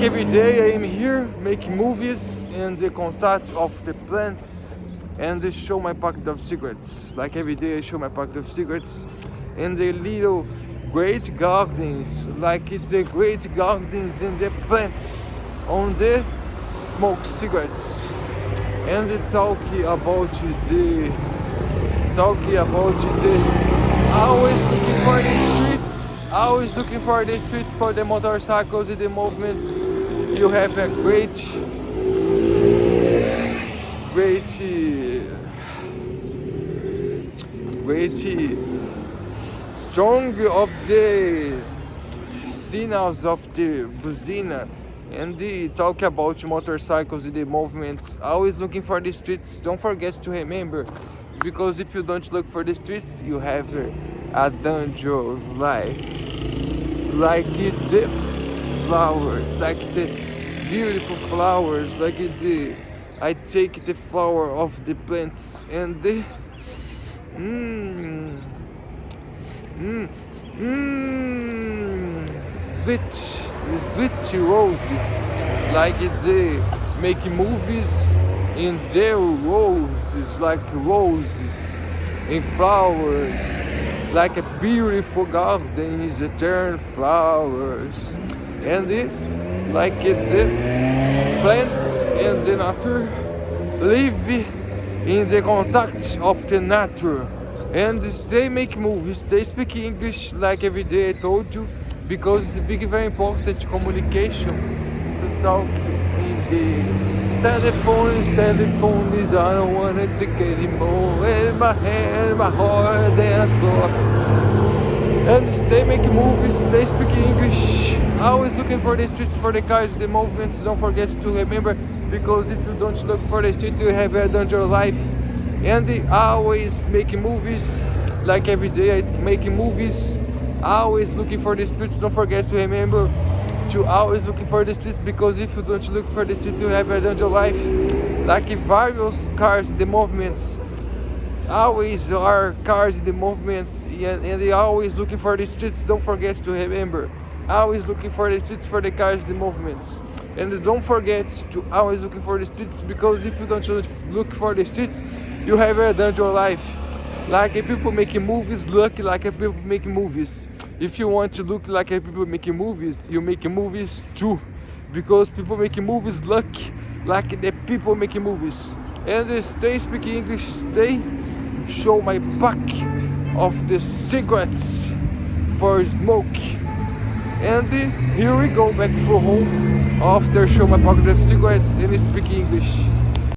Every day I am here making movies in the contact of the plants and they show my packet of cigarettes. Like every day I show my packet of cigarettes in the little great gardens, like the great gardens and the plants on the smoke cigarettes. And they talking about the always looking for the streets, always looking for the streets for the motorcycles and the movements. You have a great strong of the signals of the buzina, and they talk about motorcycles and the movements, always looking for the streets. Don't forget to remember, because if you don't look for the streets you have a dangerous life, like the flowers, like the beautiful flowers, like the I take the flower of the plants and the sweet roses, like they make movies in their roses, like roses and flowers, like a beautiful garden is eternal flowers, and like the plants and the nature live in the contact of the nature, and they make movies, they speak English like every day I told you, because it's big, very important communication to talk in the telephones, I don't want it to get anymore, in my hand, my heart, dance floor. And they make movies, they speak English, always looking for the streets, for the cars, the movements. Don't forget to remember, because if you don't look for the streets you have a dangerous life. And they always making movies, like every day I making movies, always looking for the streets. Don't forget to remember to always looking for the streets, because if you don't look for the streets you have a dangerous life. Like various cars, the movements, always are cars in the movements, and they always looking for the streets. Don't forget to remember, always looking for the streets, for the cars, the movements. And don't forget to always looking for the streets, because if you don't look for the streets you have a dangerous life. Like people making movies, look like people making movies. If you want to look like people making movies, you make movies too, because people making movies look like the people making movies. And they speak English, they show my pack of the cigarettes for smoke. And here we go back for home after show my pack of cigarettes and speak English.